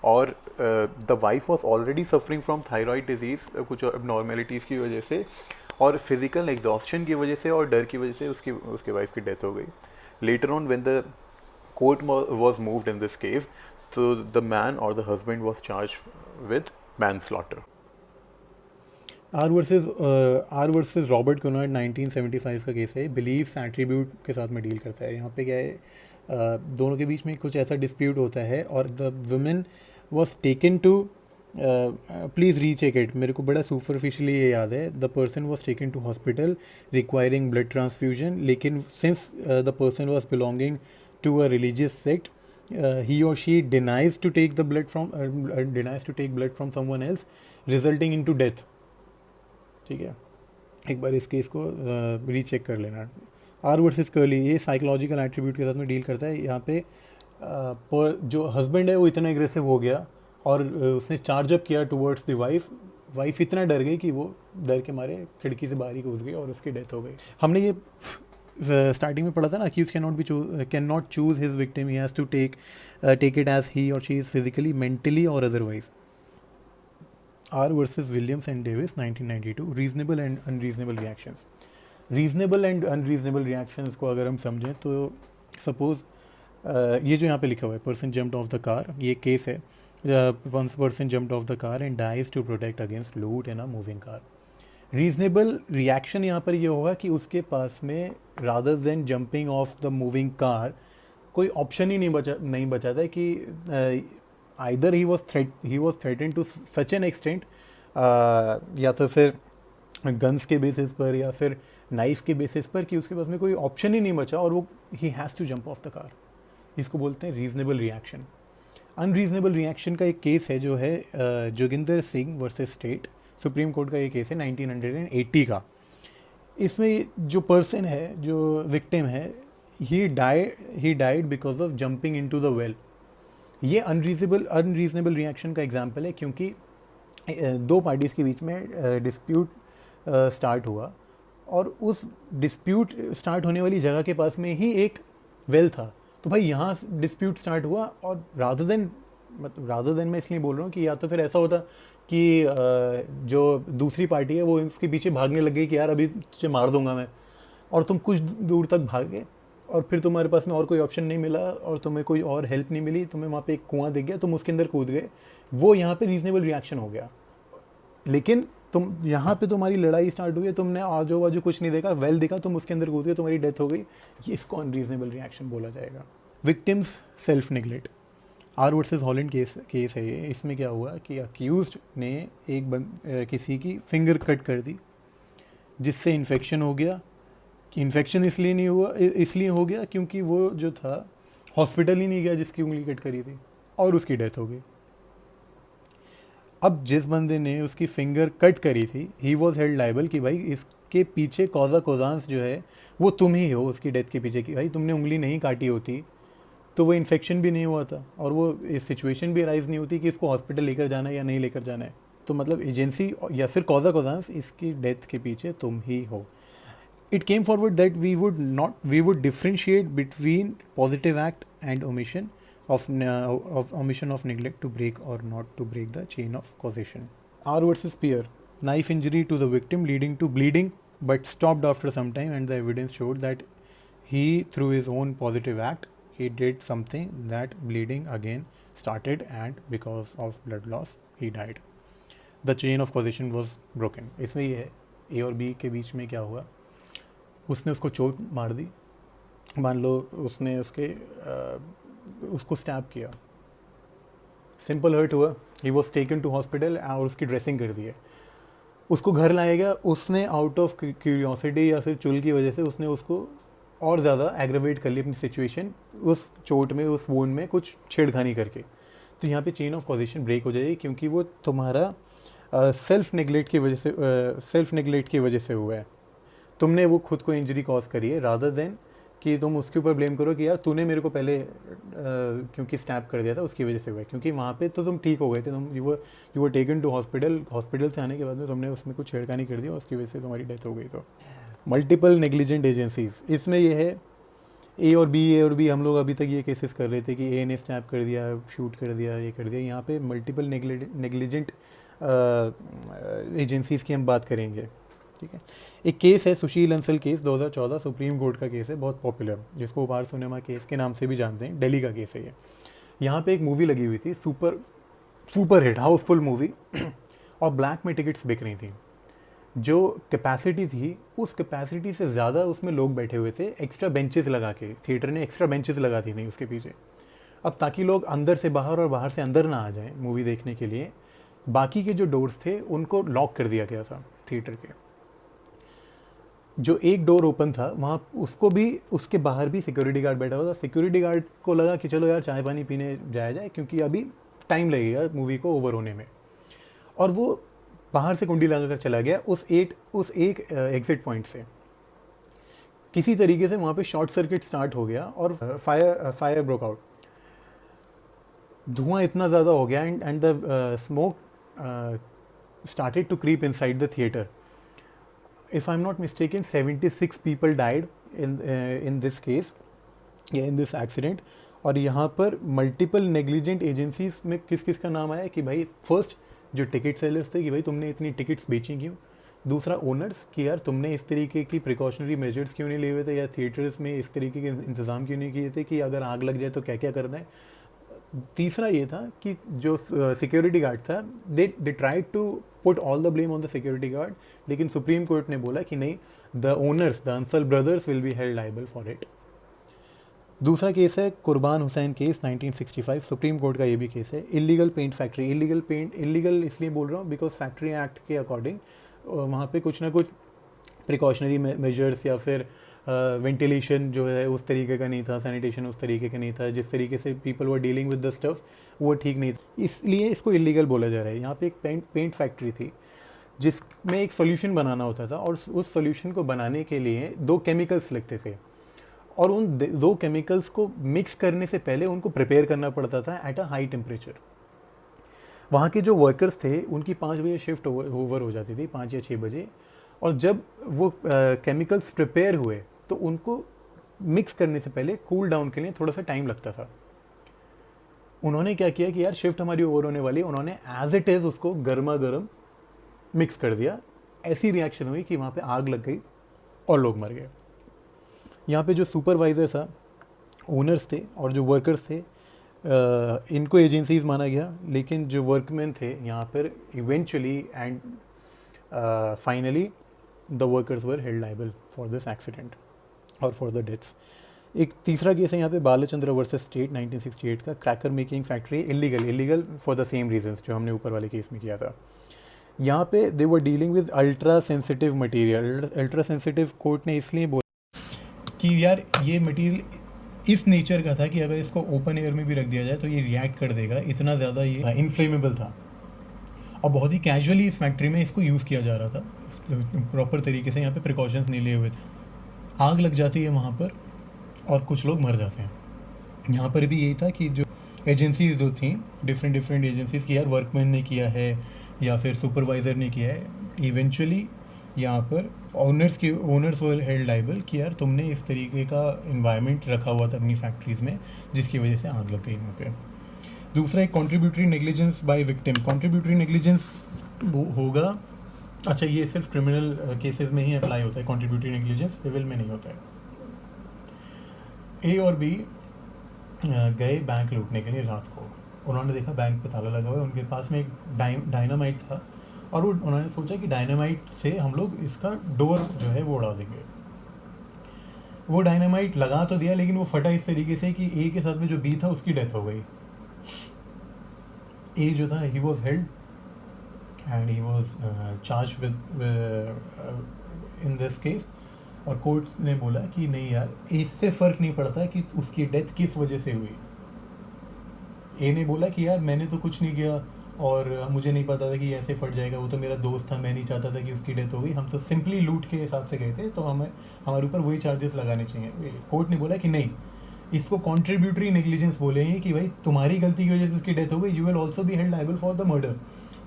और the wife was already suffering from thyroid disease, कुछ अबनॉर्मेलिटीज़ की वजह से और फिजिकल एग्जॉस्शन की वजह से और डर की वजह से उसके वाइफ की डेथ हो गई। Later on when the court was moved in this case, so the man or the husband was charged with manslaughter. R versus Robert कुनॉर्ड 1975 का केस है, बिलीव्स एट्रीब्यूट के साथ में डील करता है। यहाँ पे क्या है, दोनों के बीच में कुछ ऐसा डिस्प्यूट होता है और the women was taken to, please recheck it, मेरे को बड़ा सुपरफिशली ये याद है, the person was taken to hospital requiring blood transfusion, लेकिन since the person was belonging to a religious sect, he or she denies to take blood from someone else, resulting into death। ठीक है, एक बार इस case को recheck कर लेना। R versus curly, ये psychological attribute के साथ में डील करता है। यहाँ पे जो हस्बैंड है वो इतना एग्रेसिव हो गया और उसने चार्ज अप किया टुवर्ड्स द वाइफ इतना डर गई कि वो डर के मारे खिड़की से बाहर ही घुस गई और उसकी डेथ हो गई। हमने ये स्टार्टिंग में पढ़ा था ना, accused can not choose his victim, he has to take it as he और शी इज़ फिजिकली, मेंटली और otherwise. R versus Williams and Davis 1992, reasonable and unreasonable reactions. Reasonable and unreasonable reactions को अगर हम समझें तो suppose ये जो यहाँ पे लिखा हुआ है, person jumped off the car, ये केस है, person jumped off the car and dies to protect against loot in a moving car. Reasonable reaction यहाँ पर ये होगा कि उसके पास में rather than jumping off the moving car कोई ऑप्शन ही नहीं बचा था कि either he was threaten to such an extent, या तो फिर गन्स के बेसिस पर या फिर नाइफ के बेसिस पर, कि उसके पास में कोई ऑप्शन ही नहीं बचा और वो he has to jump off the car. इसको बोलते हैं रीजनेबल रिएक्शन। अनरीजनेबल रिएक्शन का एक केस है जो है Joginder Singh versus state, supreme court का ये केस है 1980 का। इसमें जो पर्सन है, जो विक्टिम है, he died because of jumping into the well. ये अनरीजनेबल रिएक्शन का एग्जांपल है, क्योंकि दो पार्टीज़ के बीच में डिस्प्यूट स्टार्ट हुआ और उस डिस्प्यूट स्टार्ट होने वाली जगह के पास में ही एक वेल था। तो भाई यहाँ डिस्प्यूट स्टार्ट हुआ और रादर देन मैं इसलिए बोल रहा हूँ कि या तो फिर ऐसा होता कि जो दूसरी पार्टी है वो उसके पीछे भागने लग गई कि यार अभी तुझे मार दूंगा मैं, और तुम कुछ दूर तक भागे और फिर तुम्हारे पास में और कोई ऑप्शन नहीं मिला और तुम्हें कोई और हेल्प नहीं मिली, तुम्हें वहाँ पे एक कुआं दिख गया, तुम उसके अंदर कूद गए। वो यहाँ पे रीजनेबल रिएक्शन हो गया। लेकिन तुम यहाँ पे तुम्हारी लड़ाई स्टार्ट हुई है, तुमने आजू बाजू कुछ नहीं देखा, वेल दिखा, तुम उसके अंदर कूद गए, तुम्हारी डेथ हो गई, ये इसको अनरीजनेबल रिएक्शन बोला जाएगा। Victims self neglect, R versus Holland case है ये। इसमें क्या हुआ कि अक्यूज्ड ने किसी की फिंगर कट कर दी जिससे इन्फेक्शन हो गया। इन्फेक्शन इसलिए हो गया क्योंकि वो जो था हॉस्पिटल ही नहीं गया जिसकी उंगली कट करी थी, और उसकी डेथ हो गई। अब जिस बंदे ने उसकी फिंगर कट करी थी, ही वॉज हेल्ड लाइबल कि भाई इसके पीछे कॉजा कोजांस जो है वो तुम ही हो उसकी डेथ के पीछे की। भाई तुमने उंगली नहीं काटी होती तो वो इन्फेक्शन भी नहीं हुआ था और वो सिचुएशन भी अराइज नहीं होती कि इसको हॉस्पिटल लेकर जाना है या नहीं लेकर जाना है। तो मतलब एजेंसी या फिर कॉजा कोजांस, इसकी डेथ के पीछे तुम ही हो। It came forward that we would differentiate between positive act and omission of neglect to break or not to break the chain of causation. R versus Peer, knife injury to the victim leading to bleeding but stopped after some time, and the evidence showed that he, through his own positive act, he did something that bleeding again started, and because of blood loss he died. The chain of causation was broken. इसमें ये है A और B के बीच में क्या हुआ, उसने उसको चोट मार दी, मान लो उसने उसको स्टैब किया, सिंपल हर्ट हुआ, he was taken to hospital और उसकी ड्रेसिंग कर दी है, उसको घर लाया गया। उसने आउट ऑफ क्यूरियोसिटी या फिर चुल की वजह से उसने उसको और ज़्यादा एग्रेवेट कर ली अपनी सिचुएशन, उस चोट में, उस वोंड में कुछ छेड़खानी करके। तो यहाँ पे चेन ऑफ कॉजेशन ब्रेक हो जाएगी, क्योंकि वो तुम्हारा सेल्फ नेग्लेक्ट की वजह से हुआ है। तुमने वो खुद को इंजरी कॉज करी है, रादर देन कि तुम उसके ऊपर ब्लेम करो कि यार तूने मेरे को पहले क्योंकि स्टैब कर दिया था उसकी वजह से हुआ है। क्योंकि वहाँ पे तो तुम ठीक हो गए थे, तुम you were taken to hospital से आने के बाद में तुमने उसमें कुछ छेड़खानी कर दी और उसकी वजह से तुम्हारी डेथ हो गई। तो मल्टीपल नेग्लिजेंट एजेंसीज, इसमें ये है ए और बी हम लोग अभी तक ये केसेस कर रहे थे कि ए ने स्टैब कर दिया, शूट कर दिया, ये कर दिया। यहाँ पे मल्टीपल नेग्लिजेंट एजेंसीज़ की हम बात करेंगे, ठीक है। एक केस है सुशील अंसल केस, 2014 सुप्रीम कोर्ट का केस है, बहुत पॉपुलर, जिसको उबार सोनेमा केस के नाम से भी जानते हैं। दिल्ली का केस है ये। यहाँ पे एक मूवी लगी हुई थी, सुपर हिट हाउसफुल मूवी, और ब्लैक में टिकट्स बिक रही थी। जो कैपेसिटी थी उस कैपेसिटी से ज़्यादा उसमें लोग बैठे हुए थे, एक्स्ट्रा बेंचेस लगा के, थिएटर ने एक्स्ट्रा बेंचेस लगा दी थी उसके पीछे। अब ताकि लोग अंदर से बाहर और बाहर से अंदर ना आ जाएं मूवी देखने के लिए, बाकी के जो डोर्स थे उनको लॉक कर दिया गया था थिएटर के। जो एक डोर ओपन था वहाँ उसको भी, उसके बाहर भी सिक्योरिटी गार्ड बैठा हुआ था। सिक्योरिटी गार्ड को लगा कि चलो यार चाय पानी पीने जाया जाए, क्योंकि अभी टाइम लगेगा मूवी को ओवर होने में, और वो बाहर से कुंडी लगाकर चला गया उस एक एग्जिट पॉइंट से। किसी तरीके से वहाँ पे शॉर्ट सर्किट स्टार्ट हो गया और फायर ब्रोक आउट। धुआं इतना ज़्यादा हो गया and the smoke started to creep inside the theater. If I'm not mistaken, 76 people died in this case, in this accident. और यहाँ पर मल्टीपल नेग्लिजेंट एजेंसीज में किस किस का नाम आया कि भाई फर्स्ट जो टिकट सेलर्स थे कि भाई तुमने इतनी टिकट्स बेची क्यों, दूसरा ओनर्स कि यार तुमने इस तरीके की प्रिकॉशनरी मेजर्स क्यों नहीं लिए हुए थे, या थिएटर्स में इस तरीके के इंतज़ाम क्यों नहीं किए थे कि अगर आग लग जाए तो क्या क्या करना है। तीसरा ये था कि जो सिक्योरिटी गार्ड था, they tried to put all the blame on the security guard, लेकिन सुप्रीम कोर्ट ने बोला कि नहीं, the owners, the Ansal brothers will be held liable for it. दूसरा केस है Kurban Hussain case 1965, supreme court का ये भी केस है। इलीगल पेंट फैक्ट्री, इलीगल इसलिए बोल रहा हूँ बिकॉज फैक्ट्री एक्ट के अकॉर्डिंग वहाँ पे कुछ ना कुछ प्रिकॉशनरी मेजर्स या फिर वेंटिलेशन जो है उस तरीके का नहीं था, सैनिटेशन उस तरीके का नहीं था, जिस तरीके से people were dealing with the stuff वो ठीक नहीं था, इसलिए इसको इलीगल बोला जा रहा है। यहाँ पे एक पेंट फैक्ट्री थी जिसमें एक सोल्यूशन बनाना होता था, और उस सोल्यूशन को बनाने के लिए 2 केमिकल्स लगते थे, और उन 2 केमिकल्स को मिक्स करने से पहले उनको प्रिपेयर करना पड़ता था एट अ हाई टेम्परेचर। वहाँ के जो वर्कर्स थे उनकी 5 बजे शिफ्ट ओवर हो जाती थी, 5 या 6 बजे, और जब वो केमिकल्स प्रिपेयर हुए तो उनको मिक्स करने से पहले कूल डाउन के लिए थोड़ा सा टाइम लगता था। उन्होंने क्या किया कि यार शिफ्ट हमारी ओवर होने वाली है, उन्होंने एज इट इज़ उसको गर्मा गर्म मिक्स कर दिया। ऐसी रिएक्शन हुई कि वहाँ पे आग लग गई और लोग मर गए। यहाँ पे जो सुपरवाइज़र था, ओनर्स थे और जो वर्कर्स थे, इनको एजेंसीज माना गया, लेकिन जो वर्कमैन थे यहाँ पर eventually and finally the workers were held liable for this accident और फॉर द डेथ्स। एक तीसरा केस है यहाँ पे बालचंद्र वर्सेस स्टेट 1968 का, cracker making factory illegal for the same reasons जो हमने ऊपर वाले केस में किया था। यहाँ पे they were dealing with ultra sensitive material. Ultra sensitive court ने इसलिए बोला कि यार ये मटेरियल इस नेचर का था कि अगर इसको ओपन एयर में भी रख दिया जाए तो ये रिएक्ट कर देगा, इतना ज़्यादा ये इनफ्लेमेबल था, और बहुत ही कैजुअली इस फैक्ट्री में इसको यूज़ किया जा रहा था, प्रॉपर तरीके से यहाँ पे प्रिकॉशंस नहीं लिए हुए थे। आग लग जाती है वहाँ पर और कुछ लोग मर जाते हैं। यहाँ पर भी यही था कि जो एजेंसीज जो थी, डिफरेंट एजेंसीज की, यार वर्कमैन ने किया है या फिर सुपरवाइज़र ने किया है, इवेंचुअली यहाँ पर ओनर्स वर हेल्ड लायबल कि यार तुमने इस तरीके का इन्वायरमेंट रखा हुआ था अपनी फैक्ट्रीज़ में जिसकी वजह से आग लग गई वहाँ पे। दूसरा एक contributory negligence by victim. Contributory negligence होगा, अच्छा ये सिर्फ क्रिमिनल केसेस में ही अप्लाई होता है कॉन्ट्रीब्यूटरी नेग्लिजेंस, सिविल में नहीं होता है। ए और बी गए बैंक लूटने के लिए रात को, उन्होंने देखा बैंक पे ताला लगा हुआ है, उनके पास में एक डायनामाइट था, और उन्होंने सोचा कि डायनामाइट से हम लोग इसका डोर जो है वो उड़ा देंगे। वो डायनामाइट लगा तो दिया, लेकिन वो फटा इस तरीके से कि ए के साथ में जो बी था उसकी डेथ हो गई। ए जो था he was held and he was charge with in this case, और कोर्ट ने बोला कि नहीं यार, इससे फ़र्क नहीं पड़ता कि उसकी डेथ किस वजह से हुई। ए ने बोला कि यार मैंने तो कुछ नहीं किया और मुझे नहीं पता था कि ऐसे फट जाएगा, वो तो मेरा दोस्त था, मैं नहीं चाहता था कि उसकी डेथ हो गई, हम तो सिंपली लूट के हिसाब से गए थे, तो हमारे ऊपर वही चार्जेस लगाने चाहिए। कोर्ट ने बोला कि नहीं, इसको कॉन्ट्रीब्यूटरी नेग्लिजेंस बोलेंगे कि भाई तुम्हारी गलती की वजह से उसकी डेथ हो गई, you will also be held liable for the murder,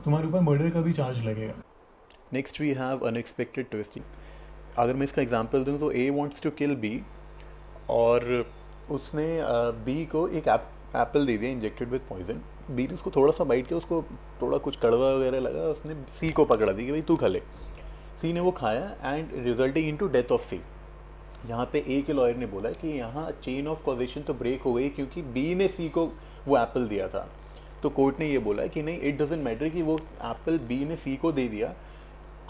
तुम्हारे ऊपर मर्डर का भी चार्ज लगेगा। Next we have unexpected twist. अगर मैं इसका एग्जांपल दूं तो A wants to kill B, और उसने बी को एक एप्पल दे दिया इंजेक्टेड विद पॉइजन। बी ने उसको थोड़ा सा बाइट किया, उसको थोड़ा कुछ कड़वा वगैरह लगा, उसने सी को पकड़ा दी कि भाई तू खा ले। सी ने वो खाया and resulting into death of C. यहाँ पे ए के लॉयर ने बोला कि यहाँ चेन ऑफ कॉजेशन तो ब्रेक हो गई क्योंकि बी ने सी को वो एप्पल दिया था। तो कोर्ट ने ये बोला कि नहीं, इट डजेंट मैटर कि वो एप्पल बी ने सी को दे दिया,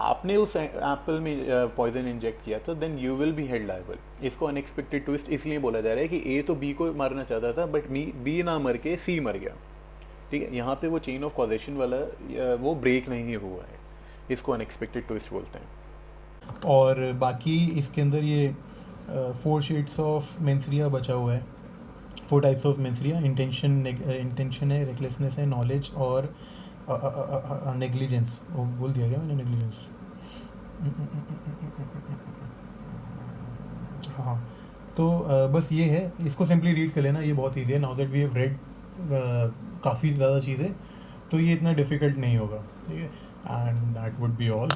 आपने उस एप्पल में पॉइजन इंजेक्ट किया था, then you will be held liable. इसको अनएक्सपेक्टेड ट्विस्ट इसलिए बोला जा रहा है कि ए तो बी को मारना चाहता था बट बी ना मर के सी मर गया। ठीक है, यहाँ पे वो चेन ऑफ कॉजेशन वाला वो ब्रेक नहीं हुआ है, इसको अनएक्सपेक्टेड ट्विस्ट बोलते हैं। और बाकी इसके अंदर ये 4 शेड्स ऑफ मेंसरिया बचा हुआ है, 4 टाइप्स ऑफ मेंसरिया। इंटेंशन है, रेकलेसनेस है, नॉलेज और नेग्लिजेंस। वो बोल दिया गया मैंने, नेग्लिजेंस। हाँ, तो बस ये है, इसको सिंपली रीड कर लेना, ये बहुत ईजी है। Now that we have read काफ़ी ज़्यादा चीज़ें, तो ये इतना डिफ़िकल्ट नहीं होगा। ठीक है, and that would be all.